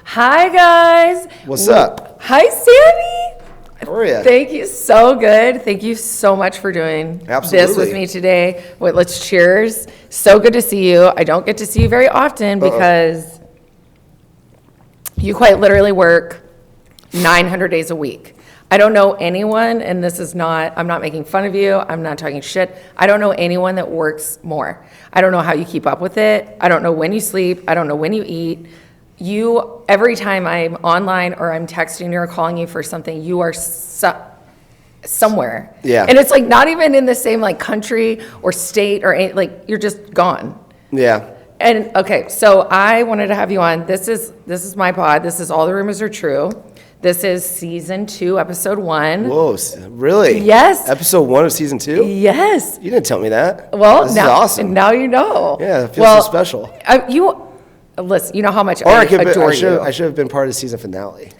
Hi, guys. What's up? Hi, Sammy. How are you? Thank you. So good. Thank you so much for doing this with me today. Wait, let's cheers. So good to see you. I don't get to see you very often because you quite literally work 900 days a week. I don't know anyone, and this is not, I'm not making fun of you. I'm not talking shit. I don't know anyone that works more. I don't know how you keep up with it. I don't know when you sleep. I don't know when you eat. You, every time I'm online or I'm texting you or calling you for something, you are somewhere. Yeah. And it's like not even in the same like country or state or any, like you're just gone. Yeah. And okay, so I wanted to have you on. This is my pod. This is All the Rumors Are True. This is season 2, episode 1. Whoa, really? Yes. Episode 1 of season 2? Yes. You didn't tell me that. Well, this now, is awesome. Now you know. Yeah, it feels so special. Listen, you know how much I adore you. I should have been part of the season finale.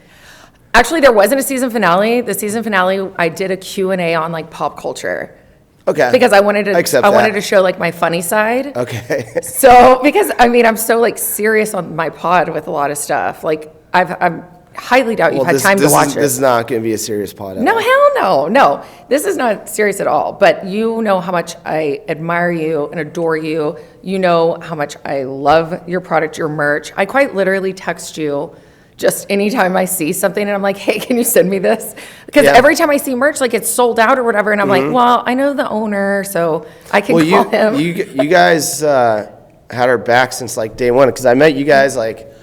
Actually, there wasn't a season finale. The season finale, I did a Q&A on like pop culture. Okay. Because I wanted to show like my funny side. Okay. So, because I mean, I'm so like serious on my pod with a lot of stuff. Like I'm highly doubt you've had time to watch it. This is not going to be a serious pod. No, hell no. This is not serious at all. But you know how much I admire you and adore you. You know how much I love your product, your merch. I quite literally text you just anytime I see something and I'm like, hey, can you send me this? Because every time I see merch, like it's sold out or whatever. And I'm like, well, I know the owner, so I can call him. You guys had our back since like day one because I met you guys like...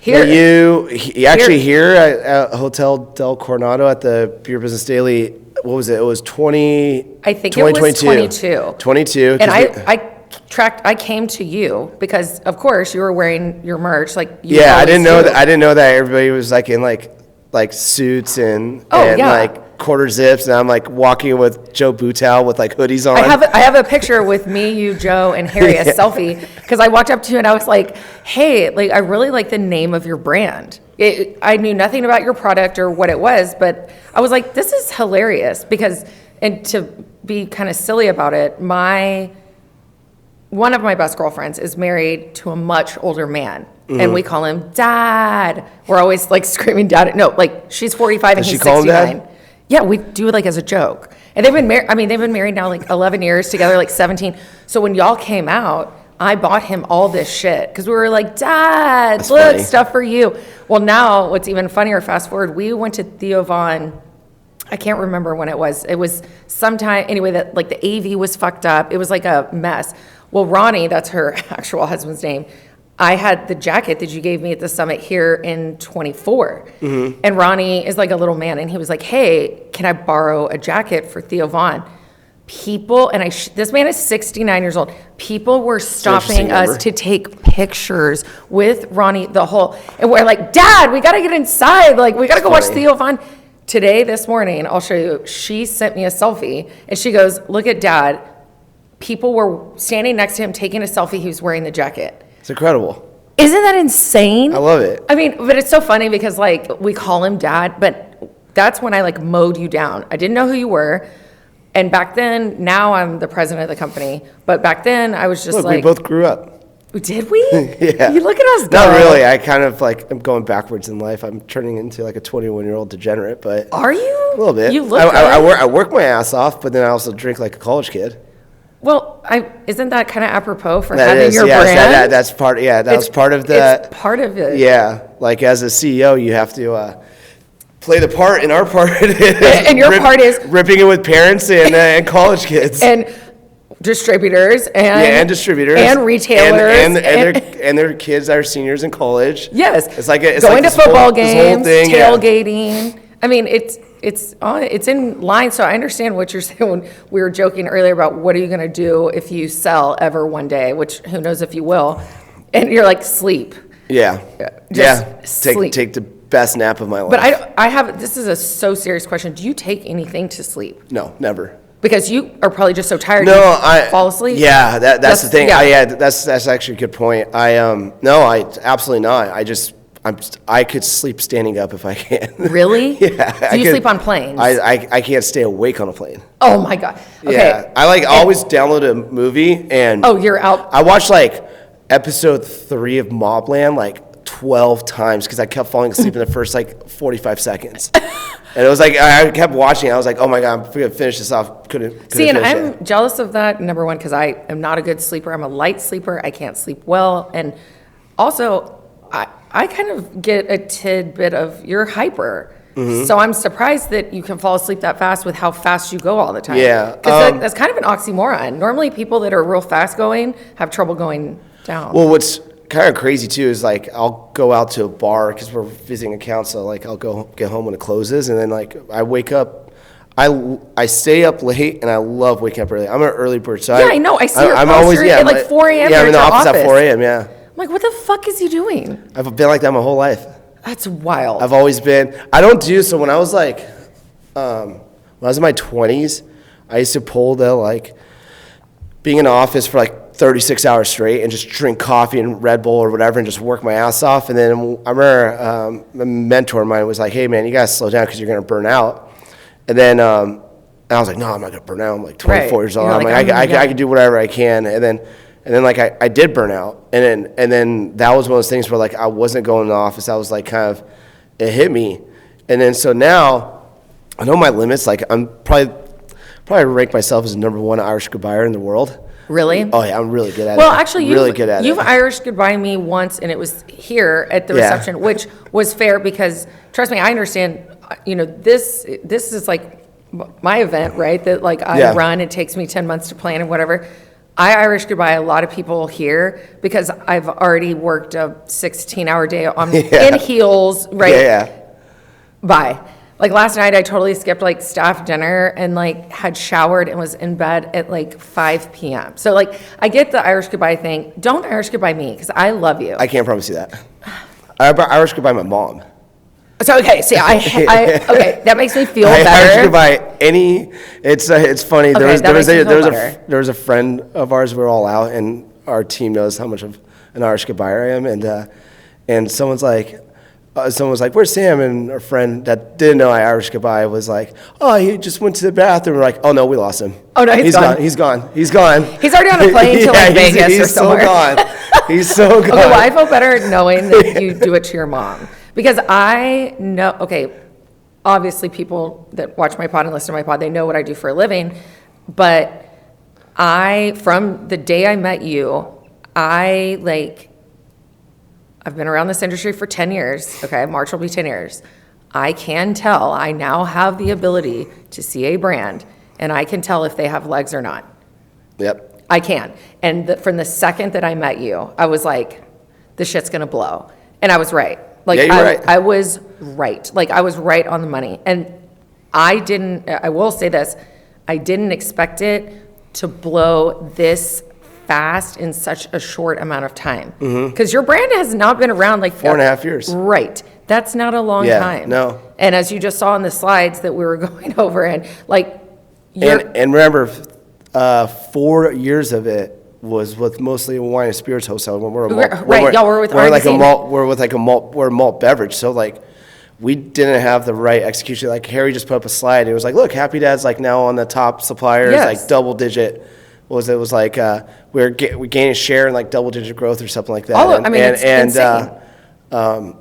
Here here at Hotel Del Coronado at the Beer Business Daily. What was it? It was 20. I think it was 22. 22. And I came to you because, of course, you were wearing your merch. Like I didn't know that. I didn't know that everybody was like in like suits and like quarter zips, and I'm like walking with Joe Boutal with like hoodies on. I have a picture with me, you, Joe, and Harry, a selfie, because I walked up to you and I was like, hey, like I really like the name of your brand. I knew nothing about your product or what it was, but I was like, this is hilarious because, and to be kind of silly about it, one of my best girlfriends is married to a much older man. And we call him Dad. We're always like screaming Dad. No, like she's 45 and he's 69. Yeah, we do it like as a joke. And they've been married. I mean, they've been married now like 11 years together, like 17. So when y'all came out, I bought him all this shit because we were like, Dad, That's look, funny. stuff for you. Well, now what's even funnier, fast forward, we went to Theo Von. I can't remember when it was. It was sometime, anyway, that like the AV was fucked up. It was like a mess. Well, Ronnie, that's her actual husband's name. I had the jacket that you gave me at the summit here in 24. And Ronnie is like a little man. And he was like, hey, can I borrow a jacket for Theo Von? People, and this man is 69 years old. People were stopping us to take pictures with Ronnie and we're like, Dad, we got to get inside. Like, we got to go watch Theo Von. Today, this morning, I'll show you, she sent me a selfie and she goes, look at Dad. People were standing next to him taking a selfie. He was wearing the jacket. It's incredible. Isn't that insane? I love it. I mean, but it's so funny because like we call him Dad, but that's when I like mowed you down. I didn't know who you were. And back then, now I'm the president of the company. But back then I was just we both grew up. Did we? Yeah. You look at us. Not really. I kind of like, I'm going backwards in life. I'm turning into like a 21-year-old degenerate, but. Are you? A little bit. You look I work my ass off, but then I also drink like a college kid. Well, isn't that kind of apropos for having your brand? That's part. Yeah, was part of the. It's part of it. Yeah, like as a CEO, you have to play the part. And our part and your part is ripping it with parents and college kids and distributors and retailers and their kids that are seniors in college. Yes, it's like it's going like to football games, thing, tailgating. Yeah. I mean, it's in line, so I understand what you're saying when we were joking earlier about what are you going to do if you sell ever one day, which who knows if you will, and you're like, sleep. Yeah. Sleep. Take the best nap of my life. But I have, this is a so serious question. Do you take anything to sleep? No, never. Because you are probably just so tired. No, I fall asleep. Yeah, that's the thing. Yeah, that's actually a good point. I absolutely not. I could sleep standing up if I can. Really? Yeah. Do you sleep on planes? I can't stay awake on a plane. Oh my God. Okay. Yeah. I always download a movie and. Oh, you're out. I watched like episode 3 of Mobland like 12 times because I kept falling asleep in the first like 45 seconds. And it was like, I kept watching. I was like, oh my God, I'm going to finish this off. Couldn't See, and finish I'm it. jealous of that, number one, because I am not a good sleeper. I'm a light sleeper. I can't sleep well. And also, I kind of get a tidbit of you're hyper. So I'm surprised that you can fall asleep that fast with how fast you go all the time. Yeah, Because that's kind of an oxymoron. Normally, people that are real fast going have trouble going down. Well, what's kind of crazy too is like I'll go out to a bar because we're visiting account, so like I'll go get home when it closes, and then like I wake up. I stay up late and I love waking up early. I'm an early bird, so I know. I see your I'm poster always at like 4 a.m. Yeah, I'm in the at your office at office. 4 a.m. Yeah, I'm like, what the fuck is he doing? I've been like that my whole life. That's wild. I've always been. I don't do so. When I was like, when I was in my 20s, I used to pull the like being in the office for like 36 hours straight and just drink coffee and Red Bull or whatever and just work my ass off. And then I remember a mentor of mine was like, hey man, you gotta slow down because you're gonna burn out. And then and I was like, no, I'm not gonna burn out. I'm like 24 years old. You're I'm like, like, I can do whatever I can. And then like I did burn out. And then that was one of those things where like I wasn't going to the office. I was like kind of, it hit me. And then so now I know my limits. Like I'm probably rank myself as number one Irish goodbyer in the world. Really? Oh yeah, I'm really good at it. Well, actually, you've it. Irish goodbye me once, and it was here at the reception, which was fair because, trust me, I understand. You know, this is like my event, right? That like I run. It takes me 10 months to plan and whatever. I Irish goodbye a lot of people here because I've already worked a 16-hour day on in heels, right? Yeah. Bye. Like last night, I totally skipped like staff dinner and like had showered and was in bed at like 5 p.m. So like I get the Irish goodbye thing. Don't Irish goodbye me because I love you. I can't promise you that. I Irish goodbye my mom. So okay, see, okay, that makes me feel better. Irish goodbye any. It's funny. Okay, There was a friend of ours. We're all out, and our team knows how much of an Irish goodbyer I am. And someone was like, "Where's Sam?" And our friend that didn't know I Irish goodbye was like, "Oh, he just went to the bathroom." We're like, "Oh no, we lost him. Oh no, he's gone. He's gone. He's gone. He's already on a plane to like Vegas or somewhere." He's so gone. Okay, well, I feel better knowing that you do it to your mom. Because I know, okay, obviously people that watch my pod and listen to my pod, they know what I do for a living. But from the day I met you, I've been around this industry for 10 years. Okay, March will be 10 years. I can tell, I now have the ability to see a brand, and I can tell if they have legs or not. Yep. I can. And from the second that I met you, I was like, this shit's gonna blow. And I was right. Like, yeah, you're right. I was right. Like, I was right on the money. And I will say this, I didn't expect it to blow this fast in such a short amount of time. Because your brand has not been around like 4.5 years. Right. That's not a long time. No. And as you just saw in the slides that we were going over, and like, and remember, 4 years of it was with mostly a wine and spirits wholesale. When we're a malt, we're a malt beverage. So like, we didn't have the right execution. Like Harry just put up a slide. And it was like, look, Happy Dad's like now on the top suppliers, like double digit. It was like we're gaining share in like double digit growth or something like that. Insane.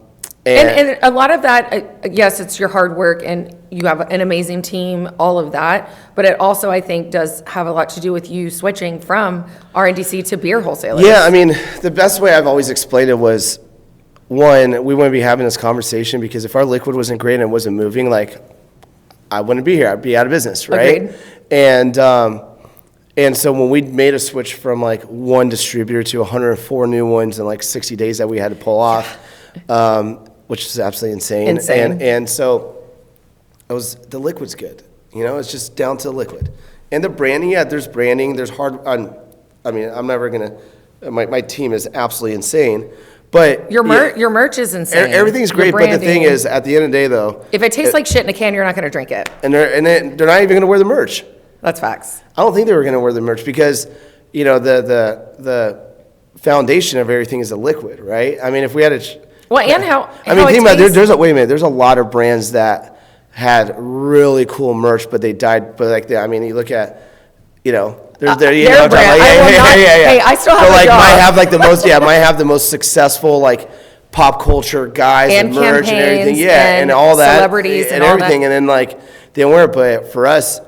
And a lot of that, yes, it's your hard work and you have an amazing team, all of that. But it also, I think, does have a lot to do with you switching from RNDC to beer wholesalers. Yeah, I mean, the best way I've always explained it was, one, we wouldn't be having this conversation because if our liquid wasn't great and it wasn't moving, like, I wouldn't be here. I'd be out of business, right? Agreed. And so when we made a switch from like one distributor to 104 new ones in like 60 days that we had to pull off, which is absolutely insane. And so the liquid's good. You know, it's just down to the liquid. And the branding, there's branding, there's I'm never going to, my team is absolutely insane. But your merch is insane. Everything's great, but the thing is, at the end of the day, though, if it tastes like shit in a can, you're not going to drink it. And they're not even going to wear the merch. That's facts. I don't think they were going to wear the merch because, you know, the foundation of everything is the liquid, right? I mean, if we had think about it, there's a lot of brands that had really cool merch, but they died. But like, you look at, you know. I still have might have the most successful like pop culture guys and merch and everything. campaigns Yeah, and all that. celebrities and all everything. that. And then like they weren't, but for us,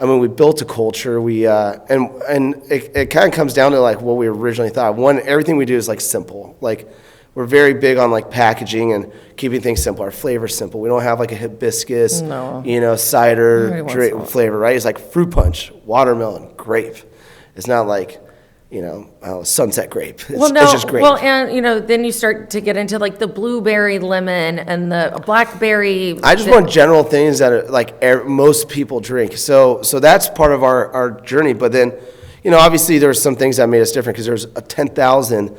I mean, we built a culture. We and it kind of comes down to like what we originally thought. One, everything we do is like simple. Like we're very big on like packaging and keeping things simple. Our flavor's simple. We don't have like a hibiscus, cider drink flavor, right? It's like fruit punch, watermelon, grape. It's not like, sunset grape. It's just grape. Well, and, then you start to get into like the blueberry lemon and the blackberry. I just want general things that are like most people drink. So that's part of our journey. But then, obviously there's some things that made us different because there's a 10,000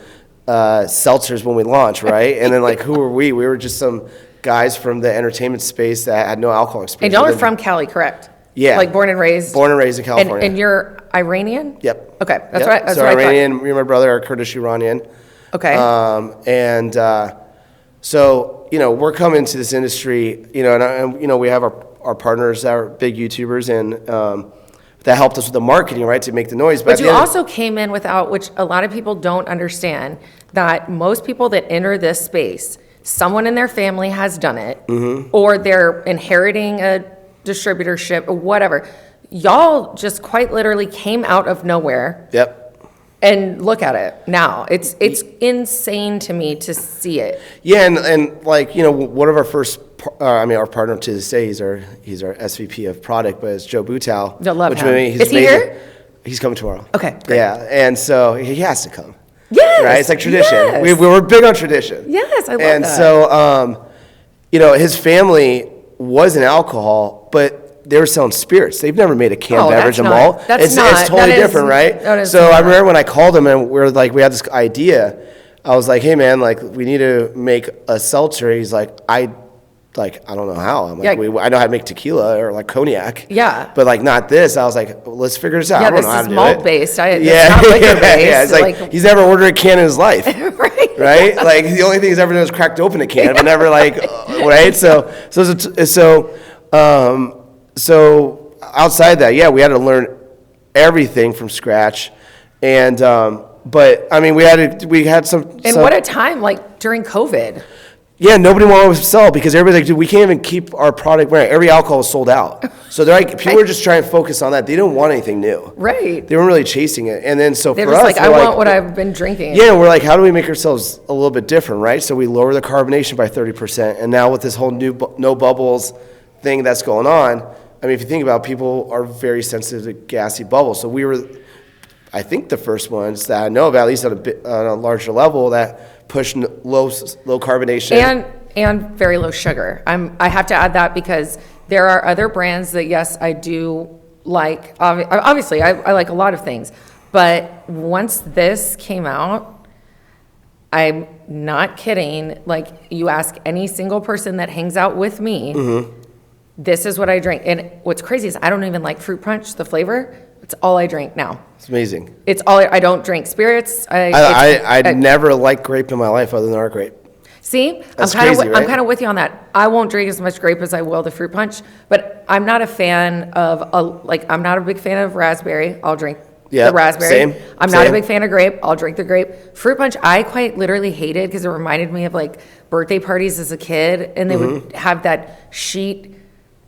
seltzers when we launched, right? And then like, who were we? We were just some guys from the entertainment space that had no alcohol experience. And y'all are from Cali, correct? Yeah. Like born and raised? Born and raised in California. And you're Iranian? Yep. Okay, that's right. That's so what Iranian, I thought. me and my brother are Kurdish Iranian. Okay. So, we're coming to this industry, and we have our partners that are big YouTubers and that helped us with the marketing, right, to make the noise. But you also came in without, which a lot of people don't understand, that most people that enter this space, someone in their family has done it, or they're inheriting a distributorship or whatever. Y'all just quite literally came out of nowhere. Yep. And look at it now. It's insane to me to see it. Yeah, and like, one of our first, our partner to this day, he's our SVP of product, but it's Joe Butow. I love him. Is he here? He's coming tomorrow. Okay, great. Yeah, and so he has to come. Yes. Right? It's like tradition. Yes. We're big on tradition. Yes, I love and that. And so, his family was in alcohol, but they were selling spirits. They've never made a canned beverage and malt. It's totally different, right? So I remember when I called him and we had this idea. I was like, hey man, like we need to make a seltzer. He's like, I don't know how. I'm like, I know how to make tequila or like cognac. Yeah. But like not this. I was like, let's figure this out. Yeah, I don't know how to do it. this is malt based. It's not liquor based. Yeah, it's like he's never ordered a can in his life. Right? Like the only thing he's ever done is cracked open a can, but never like, right? So outside that, we had to learn everything from scratch, and but I mean, we had some. And what a time, like during COVID. Yeah, nobody wanted to sell because everybody's like, dude, we can't even keep our product right. Every alcohol was sold out. So they're like, people were just trying to focus on that. They didn't want anything new. Right. They weren't really chasing it. And then so they're for just us, like, I want what I've been drinking. Yeah, we're like, how do we make ourselves a little bit different, right? So we lower the carbonation by 30%. And now with this whole new no bubbles thing that's going on, I mean, if you think about it, people are very sensitive to gassy bubbles. So we were, I think, the first ones that I know about, at least on a larger level, that pushed low carbonation. And very low sugar. I have to add that because there are other brands that, yes, I do like. Obviously, I like a lot of things. But once this came out, I'm not kidding. Like, you ask any single person that hangs out with me, this is what I drink. And what's crazy is I don't even like fruit punch, the flavor. It's all I drink now. It's amazing. It's all I don't drink spirits. I never liked grape in my life other than our grape. See, That's I'm crazy, right? kind of with you on that. I won't drink as much grape as I will the fruit punch, but I'm not a fan of I'm not a big fan of raspberry. I'll drink the raspberry. Same. I'm not a big fan of grape. I'll drink the grape. Fruit punch, I quite literally hated because it reminded me of like birthday parties as a kid, and they would have that sheet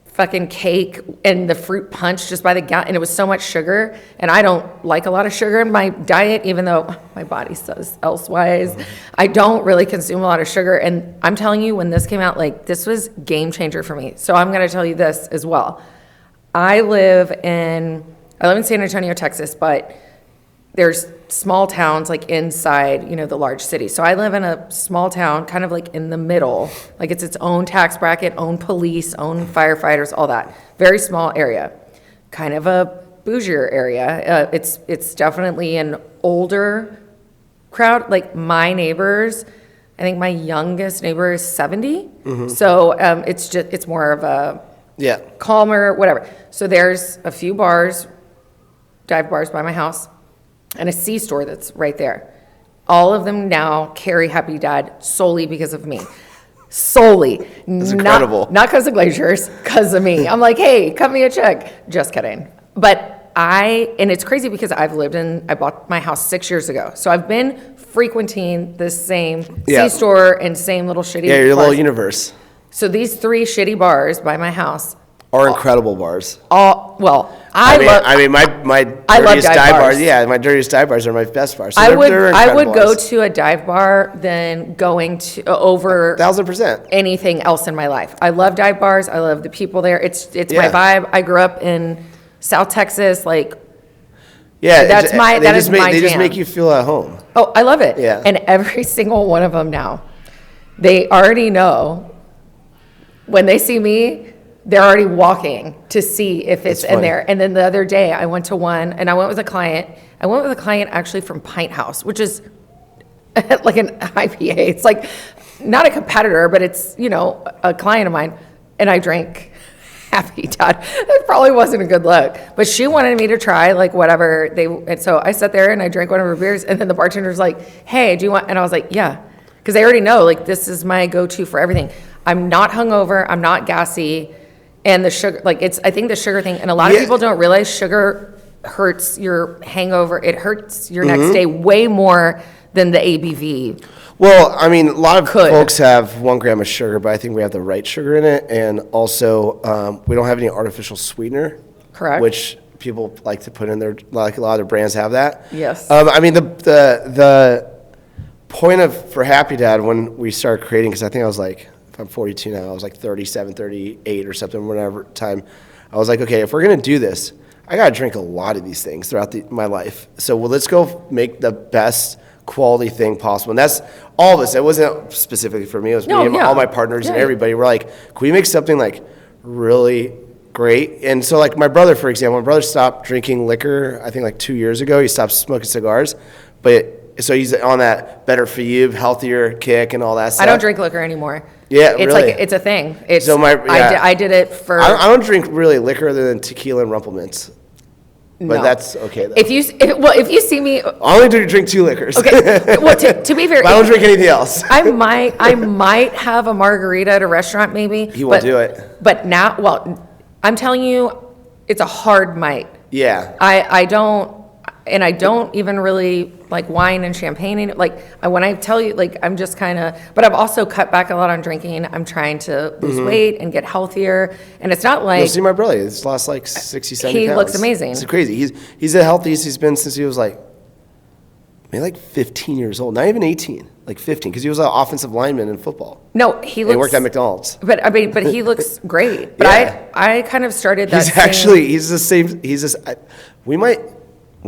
fucking cake and the fruit punch just by the gallon, and it was so much sugar, and I don't like a lot of sugar in my diet, even though my body says elsewise. I don't really consume a lot of sugar, and I'm telling you, when this came out, like, this was game changer for me. So I'm going to tell you this as well. I live in San Antonio, Texas, but there's small towns like inside, the large cities. So I live in a small town, kind of like in the middle, like it's its own tax bracket, own police, own firefighters, all that. Very small area, kind of a bougier area. It's definitely an older crowd. Like my neighbors, I think my youngest neighbor is 70. So it's more of a calmer, whatever. So there's a few bars, dive bars by my house, and a C-store that's right there. All of them now carry Happy Dad solely because of me. Solely. That's incredible. Not because of Glaciers, because of me. I'm like, hey, cut me a check. Just kidding. But and it's crazy because I bought my house 6 years ago. So I've been frequenting the same Yeah. C-store and same little shitty Yeah, your bars. little universe. So these 3 shitty bars by my house, Are incredible bars. I love dirtiest dive dive bars. bars. Yeah, my dirtiest dive bars are my best bars. So I they're would incredible go bars. to a dive bar than going to over 1,000%. anything else in my life. I love dive bars. I love the people there. It's my Yeah. vibe. I grew up in South Texas. Like, Yeah, that is my They just jam. make you feel at home. oh, I love it. Yeah. And every single one of them now, they already know when they see me, they're already walking to see if it's That's in funny. there. And then the other day I went to one and I went with a client. I went with a client actually from Pint House, which is like an IPA. It's like not a competitor, but it's, a client of mine. And I drank Happy Dad. It probably wasn't a good look, but she wanted me to try like whatever and so I sat there and I drank one of her beers and then the bartender's like, hey, do you want, and I was like, yeah. Cause they already know, like, this is my go-to for everything. I'm not hungover. I'm not gassy. And the sugar, like I think the sugar thing, and a lot of Yeah. people don't realize sugar hurts your hangover. It hurts your Mm-hmm. next day way more than the ABV. Well, I mean, a lot of Could. folks have 1 gram of sugar, but I think we have the right sugar in it. And also, we don't have any artificial sweetener. Correct. Which people like to put in their, like a lot of their brands have that. Yes. I mean, the point for Happy Dad when we started creating, because I think I was like, if I'm 42 now, I was like 37, 38 or something, whatever time. I was like, okay, if we're going to do this, I got to drink a lot of these things throughout my life. So let's go make the best quality thing possible. And that's all of us. It wasn't specifically for me. It was me and all my partners and everybody. We're like, can we make something like really great? And so like my brother, for example, my brother stopped drinking liquor, I think like 2 years ago. He stopped smoking cigars. So he's on that better for you, healthier kick and all that stuff. I don't drink liquor anymore. Yeah, it's really? like it's a thing. It's So I did it for. I don't drink really liquor other than tequila and Rumple Mints. But No. that's okay though. If you see me, I only do drink 2 liquors. okay. Well, to be fair, But I don't drink anything else. I might have a margarita at a restaurant maybe. He won't do it. But now, well, I'm telling you, it's a hard might. Yeah. I don't even really like wine and champagne. When I tell you, like, I'm just kind of, but I've also cut back a lot on drinking. I'm trying to lose weight and get healthier. And it's not like. You'll see my brother. He's lost like 60, 70 pounds. He looks amazing. It's crazy. He's the healthiest he's been since he was like, maybe like 15 years old. Not even 18, like 15, because he was an offensive lineman in football. No, he looks. He worked at McDonald's. But I mean, but he looks great. But Yeah. I kind of started that. He's the same. We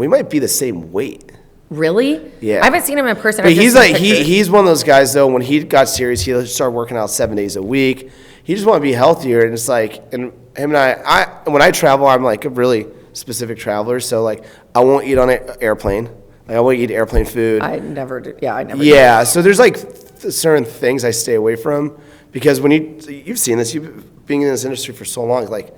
might be the same weight. Really? Yeah. I haven't seen him in person. But I've just he's seen like pictures. he's one of those guys though. When he got serious, he started working out 7 days a week. He just want to be healthier, and it's like, and him and I when I travel, I'm like a really specific traveler. So like, I won't eat on an airplane. Like I won't eat airplane food. I never do. Yeah, I never. Yeah. So there's like certain things I stay away from because when you've seen this, you've being in this industry for so long, like.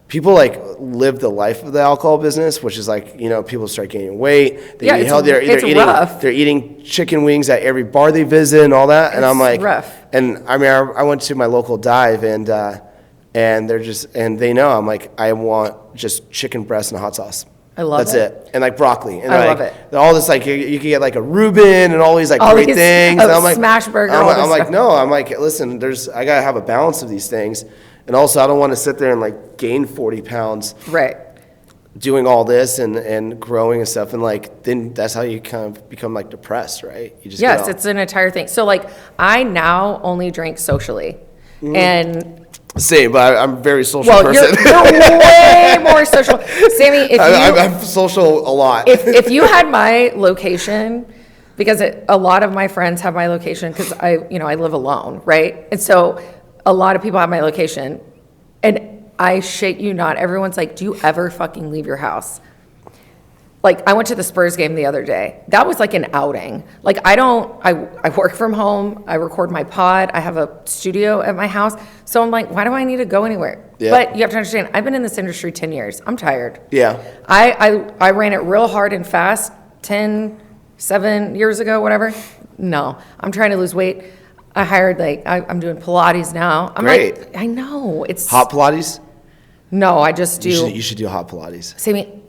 People like live the life of the alcohol business, which is like, people start gaining weight. They eat healthier. It's rough. They're eating chicken wings at every bar they visit and all that. And I'm like, rough. And I mean, I went to my local dive and they know I'm like, I want just chicken breast and hot sauce. I love That's it. it. And like broccoli. And I like, love it. All this like, you can get like a Reuben and all these like All great these, things. And I'm like, smash burger. I'm all this like, stuff. no, I'm like, listen, I got to have a balance of these things. And also, I don't want to sit there and like gain 40 pounds Right. doing all this and growing and stuff. And like, then that's how you kind of become like depressed, right? You just get Yes, off. it's an entire thing. So like, I now only drink socially, and Same, but I'm a very social well, person. you're way more social, Sammy. If I'm social a lot. if you had my location, because a lot of my friends have my location because I live alone, right? And so a lot of people have my location, and I shit you not, everyone's like, do you ever fucking leave your house? Like, I went to the Spurs game the other day. That was like an outing. Like, I work from home, I record my pod, I have a studio at my house, so I'm like, why do I need to go anywhere? Yeah. But you have to understand, I've been in this industry 10 years. I'm tired. Yeah. I ran it real hard and fast 7 years ago, whatever. No, I'm trying to lose weight. I hired I'm doing Pilates now. I'm Great. like, I know it's Hot Pilates? No, I just do. You should do hot Pilates. Sammy,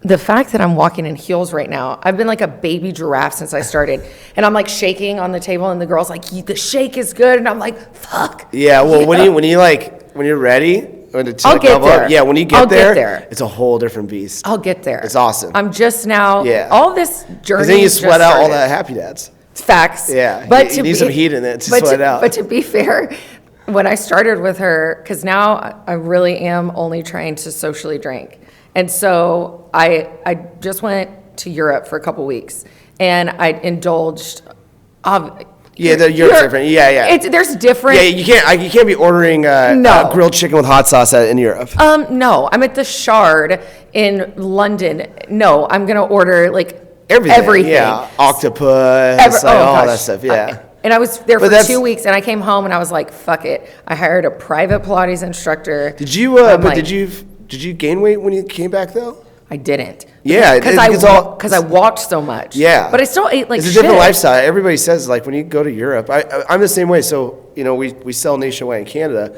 the fact that I'm walking in heels right now, I've been like a baby giraffe since I started. And I'm like shaking on the table and the girl's like, the shake is good. And I'm like, fuck. Yeah, well, when you're ready, when to I'll get level up, there. yeah, when you I'll get get there, there. it's a whole different beast. I'll get there. It's awesome. I'm just now, Yeah. all this journey. Because then you sweat out all started. that happy dads. Facts. Yeah, But you need some heat in it to sweat out. But to be fair, when I started with her, because now I really am only trying to socially drink. And so I just went to Europe for a couple weeks and I indulged. Yeah, Europe's different. Yeah. There's different. Yeah, you can't be ordering No. grilled chicken with hot sauce in Europe. No, I'm at the Shard in London. No, I'm going to order like Everything. Yeah, octopus, all gosh. that stuff. Yeah. And I was there for that's- 2 weeks, and I came home, and I was like, "Fuck it!" I hired a private Pilates instructor. Did you? I'm But like, did you gain weight when you came back though? I didn't. Yeah, because I walked so much. Yeah, but I still ate like it's a shit. different lifestyle. Everybody says like when you go to Europe, I'm the same way. So we sell nationwide in Canada.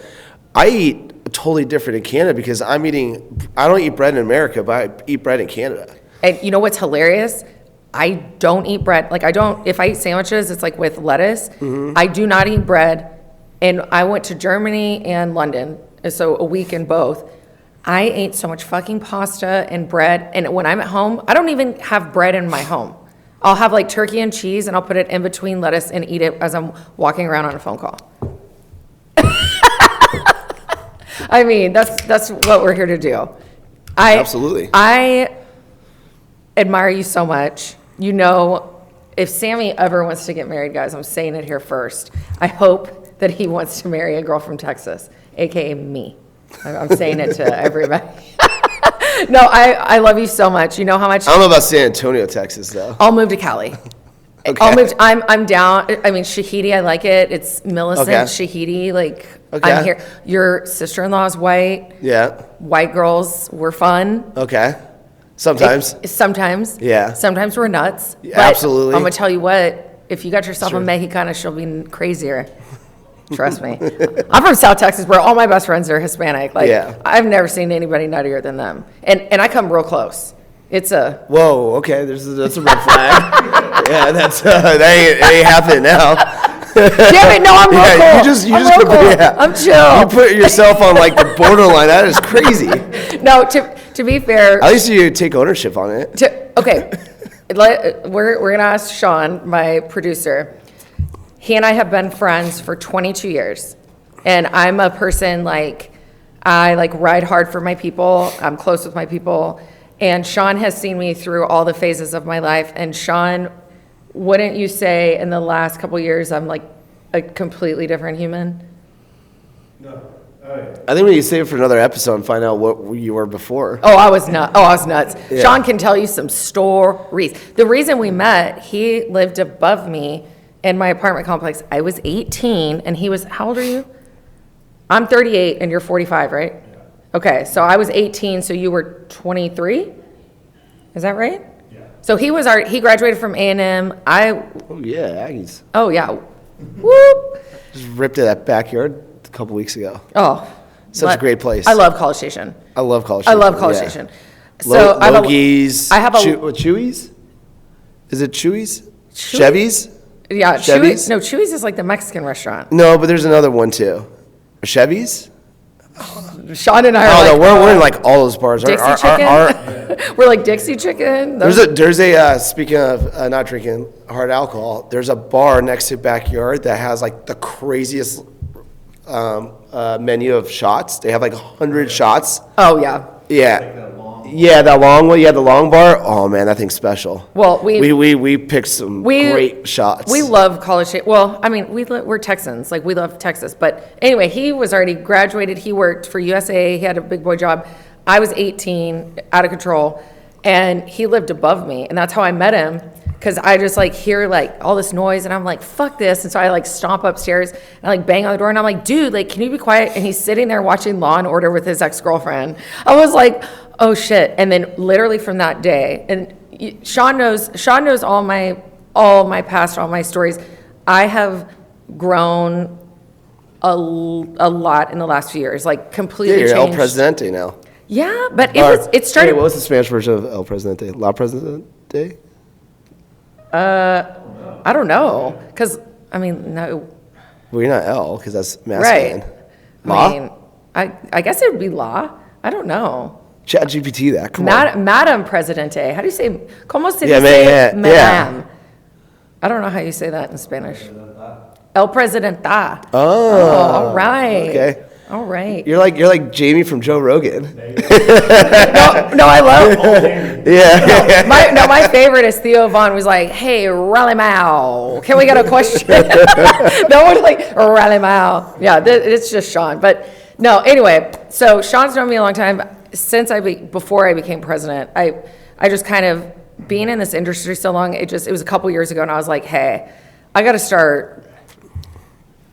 I eat totally different in Canada because I don't eat bread in America, but I eat bread in Canada. And you know what's hilarious? I don't eat bread. Like if I eat sandwiches, it's like with lettuce. Mm-hmm. I do not eat bread. And I went to Germany and London, so a week in both. I ate so much fucking pasta and bread. And when I'm at home, I don't even have bread in my home. I'll have like turkey and cheese and I'll put it in between lettuce and eat it as I'm walking around on a phone call. I mean, that's what we're here to do. Absolutely. I admire you so much. You know, if Sammy ever wants to get married, guys, I'm saying it here first. I hope that he wants to marry a girl from Texas, AKA me. I'm saying it to everybody. No, I love you so much. You know how much. I don't know about San Antonio, Texas, though. I'll move to Cali. Okay. I'm down. I mean, Shahidi, I like it. It's Millicent, Okay. Shahidi. Like, Okay. I'm here. Your sister-in-law is white. Yeah. White girls were fun. Okay. Sometimes. Sometimes. Yeah. Sometimes we're nuts. Yeah, But absolutely. I'm going to tell you what, if you got yourself Sure. a Mexicana, she'll be crazier. Trust me. I'm from South Texas where all my best friends are Hispanic. Like, Yeah. I've never seen anybody nuttier than them. And I come real close. It's a, Whoa. Okay. That's a red flag. Yeah. That ain't happening now. damn it, no, I'm real Yeah, cool. you just I'm real cool. yeah. I'm chill. You put yourself on like the borderline. That is crazy. No, to be fair, At least you take ownership on it. okay, we're going to ask Sean, my producer. He and I have been friends for 22 years. And I'm a person like, I like ride hard for my people. I'm close with my people. And Sean has seen me through all the phases of my life. And Sean, wouldn't you say in the last couple years, I'm like a completely different human? No. All right. I think we need to save it for another episode and find out what you were before. I was nuts. Yeah. Sean can tell you some stories. The reason we met, he lived above me in my apartment complex. I was 18 and he was, how old are you? I'm 38 and you're 45, right? Yeah. Okay, so I was 18, so you were 23? Is that right? Yeah. So he graduated from A&M. Oh yeah, Aggies. Oh yeah. Whoop. Just ripped at that backyard a couple weeks ago. Oh. Such a great place. I love College Station. I love College I Station. love College yeah. Station. So Logies. I have a Chewy's? Is it Chewy's? Chewy- Chevy's? yeah, Chevy's? Chewy's. No, Chewy's is like the Mexican restaurant. No, but there's another one too. Chevy's? Sean and I Oh are no, like, we're in like all those bars. Dixie chicken? We're like Dixie chicken. There's a speaking of not drinking hard alcohol, there's a bar next to backyard that has like the craziest menu of shots. They have like 100 shots. Oh yeah. Yeah. Yeah, that long one. Yeah, the long bar. Oh man, that thing's special. Well, we picked some great shots. We love College Station. Well, I mean, we're Texans. Like, we love Texas. But anyway, he was already graduated. He worked for USA. He had a big boy job. I was 18, out of control. And he lived above me. And that's how I met him. Because I just, like, hear, like, all this noise. And I'm like, fuck this. And so I, like, stomp upstairs. And I, like, bang on the door. And I'm like, dude, like, can you be quiet? And he's sitting there watching Law and Order with his ex-girlfriend. I was like, oh, shit. And then literally from that day, and Sean knows all my past, all my stories. I have grown a lot in the last few years, like completely Yeah, you're El changed. Presidente now. Yeah, but Or- it started. Wait, what was the Spanish version of El Presidente? La Presidente? I don't know, because I mean, no, Well, you're not El, because that's masculine. right? Ma? I mean, I guess it would be la. I don't know. Chat GPT that. Come on. Madam Presidente. How do you say? ¿Cómo se Yeah, dice yeah. madam? I don't know how you say that in Spanish. El Presidenta. Oh, all right. okay. All right. You're like Jamie from Joe Rogan. No, I love. Yeah. My favorite is Theo Vaughn was like, "Hey, Rally Mao, can we get a question?" No one's like Rally Mao. Yeah, it's just Sean. But no, anyway. So Sean's known me a long time since before I became president. I just kind of being in this industry so long. It was a couple years ago, and I was like, "Hey, I got to start."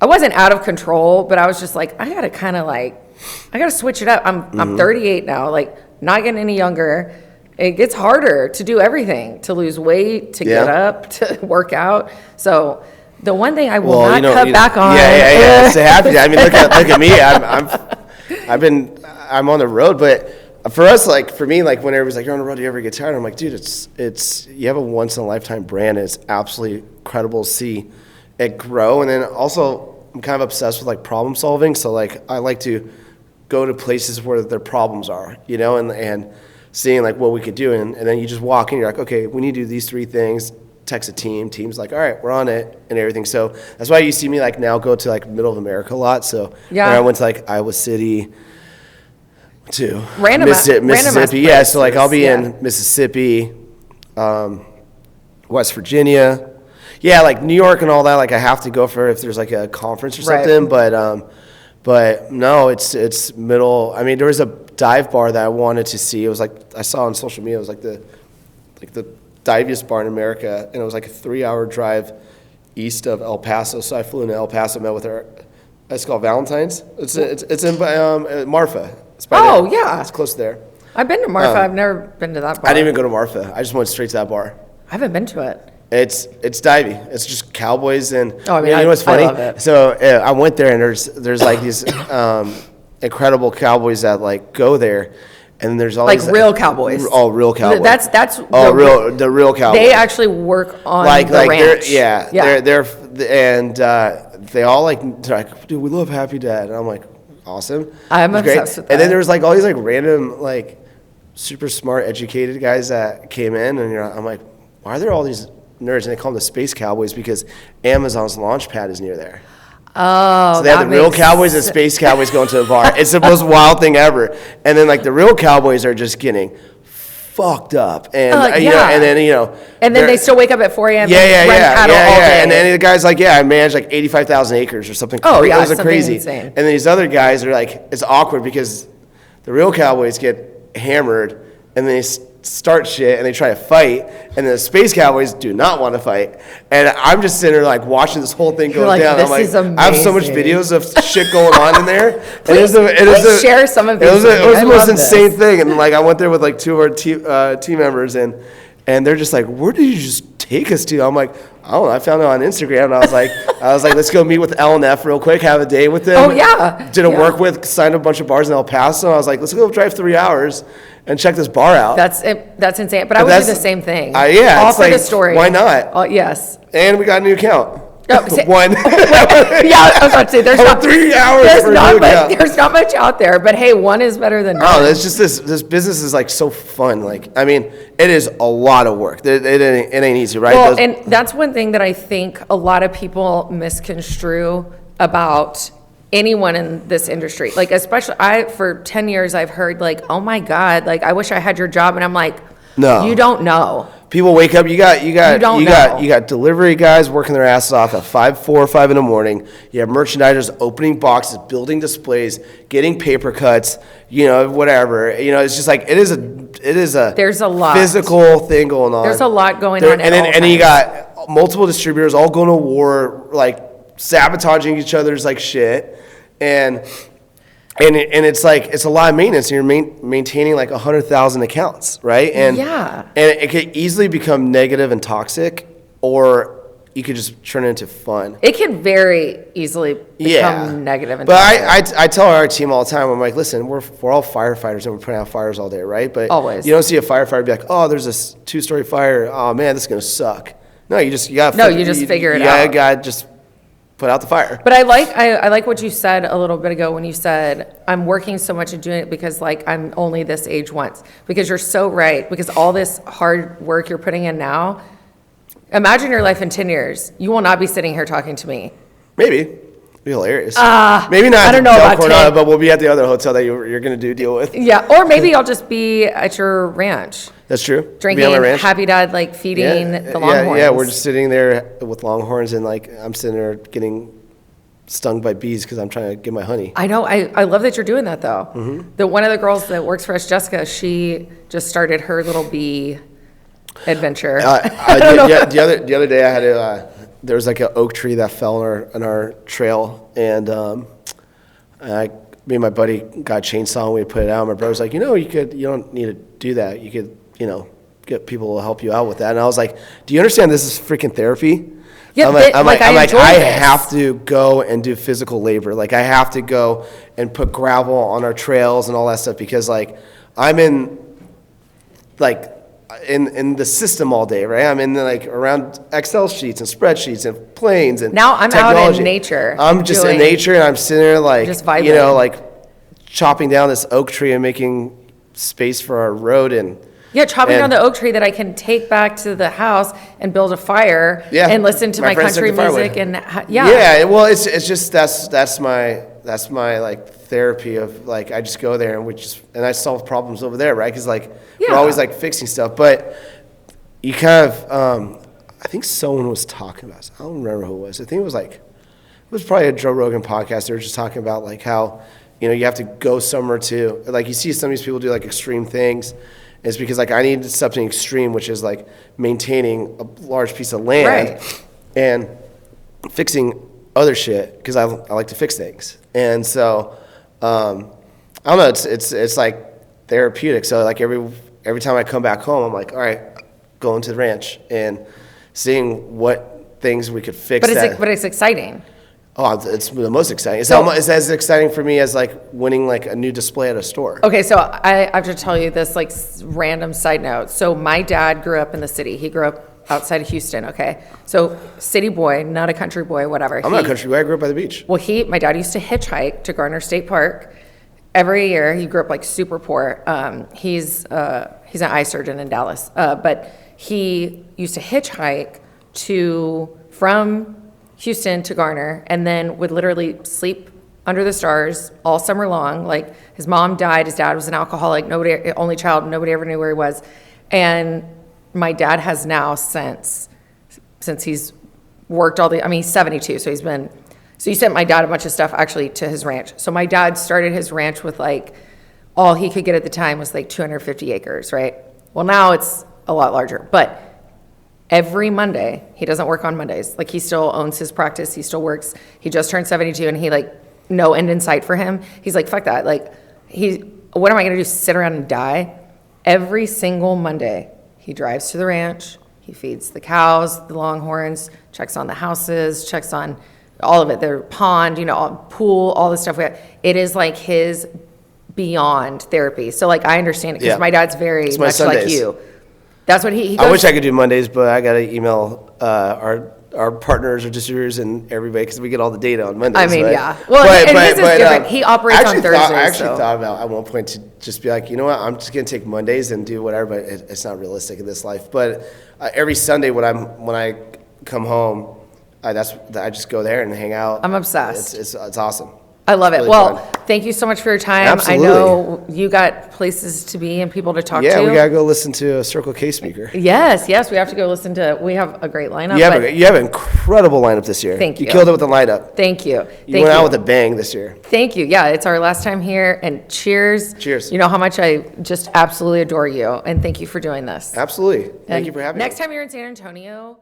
I wasn't out of control, but I was just like, I got to switch it up. I'm 38 now, like not getting any younger. It gets harder to do everything, to lose weight, to get up, to work out. So the one thing I will not cut back on. Yeah. It's happy. I mean, look at me. I'm on the road, but for us, like for me, like when everybody's like, you're on the road, do you ever get tired? I'm like, dude, it's you have a once in a lifetime brand, and it's absolutely incredible to see it grow. And then also, I'm kind of obsessed with like problem solving. So like I like to go to places where their problems are, and seeing like what we could do. And then you just walk in, you're like, okay, we need to do these 3 things. Text a team's like, all right, we're on it and everything. So that's why you see me like now go to like middle of America a lot. So I went to like Iowa City to Mississippi. Yeah. So like I'll be in Mississippi, West Virginia. Yeah, like New York and all that, like I have to go for if there's like a conference or something, but no, it's middle. I mean, there was a dive bar that I wanted to see. It was like I saw on social media. It was like the diviest bar in America, and it was like a 3-hour drive east of El Paso. So I flew into El Paso, met with her. It's called Valentine's. It's in Marfa. It's yeah, it's close there. I've been to Marfa. I've never been to that bar. I didn't even go to Marfa. I just went straight to that bar. I haven't been to it. It's divey. It's just cowboys and I mean, you know what's funny? I love it. So I went there and there's like these incredible cowboys that like go there, and there's all like these, real cowboys. Oh, real cowboys. That's the real cowboys. They actually work on the ranch. They all like, they're like, dude, we love Happy Dad, and I'm like, awesome. I'm obsessed with that. And then there's like all these like random like super smart educated guys that came in, and I'm like, why are there all these nerds? And they call them the Space Cowboys because Amazon's launch pad is near there. Oh, so they have the real cowboys and space cowboys going to a bar. It's the most wild thing ever. And then like the real cowboys are just getting fucked up, and and then they still wake up at 4 a.m. And then the guy's like, I manage like 85,000 acres or something. Oh yeah, it was crazy. Insane. And then these other guys are like, it's awkward because the real cowboys get hammered, and then they start shit and they try to fight, and the Space Cowboys do not want to fight. And I'm just sitting there like watching this whole thing go down. I'm like, I have so much videos of shit going on in there. Please share some of these. It was the most insane thing. And like I went there with like 2 of our team members, and they're just like, where did you just take us to? I'm like, I don't know. I found it on Instagram, and I was like, let's go meet with L&F real quick, have a day with them. Oh yeah. Didn't work with, signed a bunch of bars in El Paso. I was like, let's go drive 3 hours and check this bar out. That's insane. But I would do the same thing. All for the story. Why not? Yes. And we got a new account. Oh, One. I was about to say, there's 3 hours. There's not much out there, but hey, one is better than none. Oh, it's just this business is like so fun. Like, I mean, it is a lot of work. It ain't easy, right? Well, and that's one thing that I think a lot of people misconstrue about anyone in this industry. Like, especially for 10 years, I've heard like, oh my God, like I wish I had your job. And I'm like, no, you don't know. People wake up. You got delivery guys working their asses off at 4 or 5 in the morning. You have merchandisers opening boxes, building displays, getting paper cuts. Whatever. It's just like it is a. There's a lot physical thing going on. There's a lot going on. And then you got multiple distributors all going to war, like sabotaging each other's like shit, and it's like it's a lot of maintenance. And you're maintaining like 100,000 accounts, right? And it could easily become negative and toxic, or you could just turn it into fun. It can very easily become negative. And but I tell our team all the time, I'm like, listen, we're all firefighters and we're putting out fires all day, right? But always. You don't see a firefighter be like, oh, there's this 2-story fire. Oh man, this is gonna suck. No, you just figure it out. You gotta just put out the fire. But I like what you said a little bit ago when you said, I'm working so much and doing it because like I'm only this age once. Because you're so right. Because all this hard work you're putting in now, imagine your life in 10 years. You will not be sitting here talking to me. Maybe. It'd be hilarious. Maybe not I don't know about Coronado, but we'll be at the other hotel that you're going to deal with. Yeah, or maybe I'll just be at your ranch. That's true. Drinking Happy Dad, like feeding the longhorns. Yeah, we're just sitting there with longhorns and like I'm sitting there getting stung by bees because I'm trying to get my honey. I know. I love that you're doing that though. Mm-hmm. One of the girls that works for us, Jessica, she just started her little bee adventure. The other day I had there was like an oak tree that fell on our trail, and me and my buddy got a chainsaw and we put it out. My brother's like, you don't need to do that. You could, get people to help you out with that. And I was like, do you understand this is freaking therapy? Yeah, I have to go and do physical labor. Like I have to go and put gravel on our trails and all that stuff because like I'm in the system all day, right? I'm in around Excel sheets and spreadsheets and planes and now I'm technology. Out in nature. I'm just in nature and I'm sitting there just vibing. Chopping down this oak tree and making space for our road and chopping down the oak tree that I can take back to the house and build a fire and listen to my country music well, it's just that's my like therapy of like I just go there and I solve problems over there, right? Because we're always like fixing stuff, but you kind of I think someone was talking about this. I don't remember who it was. I think it was probably a Joe Rogan podcast. They were just talking about like how you have to go somewhere to like you see some of these people do like extreme things. It's because like I need something extreme, which is like maintaining a large piece of land and fixing other shit because I like to fix things. And so I don't know, it's like therapeutic. So like every time I come back home, I'm like, all right, going to the ranch and seeing what things we could fix. But it's exciting. Oh, it's the most exciting. It's as exciting for me as like winning like a new display at a store. Okay, so I have to tell you this like random side note. So my dad grew up in the city. He grew up outside of Houston, okay? So city boy, not a country boy, whatever. I'm not a country boy. I grew up by the beach. Well, my dad used to hitchhike to Garner State Park every year. He grew up like super poor. He's an eye surgeon in Dallas, but he used to hitchhike from Houston to Garner, and then would literally sleep under the stars all summer long. Like his mom died, his dad was an alcoholic, only child, nobody ever knew where he was. And my dad has now since he's worked he's 72, so he sent my dad a bunch of stuff actually to his ranch. So my dad started his ranch with like, all he could get at the time was like 250 acres, right? Well, now it's a lot larger, but every Monday, he doesn't work on Mondays. Like he still owns his practice. He still works. He just turned 72 and he no end in sight for him. He's like, fuck that. Like what am I going to do? Sit around and die? Every single Monday, he drives to the ranch. He feeds the cows, the longhorns, checks on the houses, checks on all of it. Their pond, pool, all this stuff. It is like his beyond therapy. So like, I understand it because my dad's very much like you. That's what he goes. I wish I could do Mondays, but I got to email our partners or distributors and everybody because we get all the data on Mondays. I mean, right? yeah. Well, his is different. He operates on Thursdays. I actually thought about at one point to just be like, you know what, I'm just going to take Mondays and do whatever, but it's not realistic in this life. But every Sunday when I come home, I just go there and hang out. I'm obsessed. It's awesome. I love it. Really well, fun. Thank you so much for your time. Absolutely. I know you got places to be and people to talk to. Yeah, we got to go listen to a Circle K speaker. Yes, we have to go listen to, we have a great lineup. You have an incredible lineup this year. Thank you. You killed it with the lineup. Thank you. You went out with a bang this year. Thank you. Yeah, it's our last time here, and cheers. Cheers. You know how much I just absolutely adore you, and thank you for doing this. Absolutely. Thank you for having me. Next time you're in San Antonio,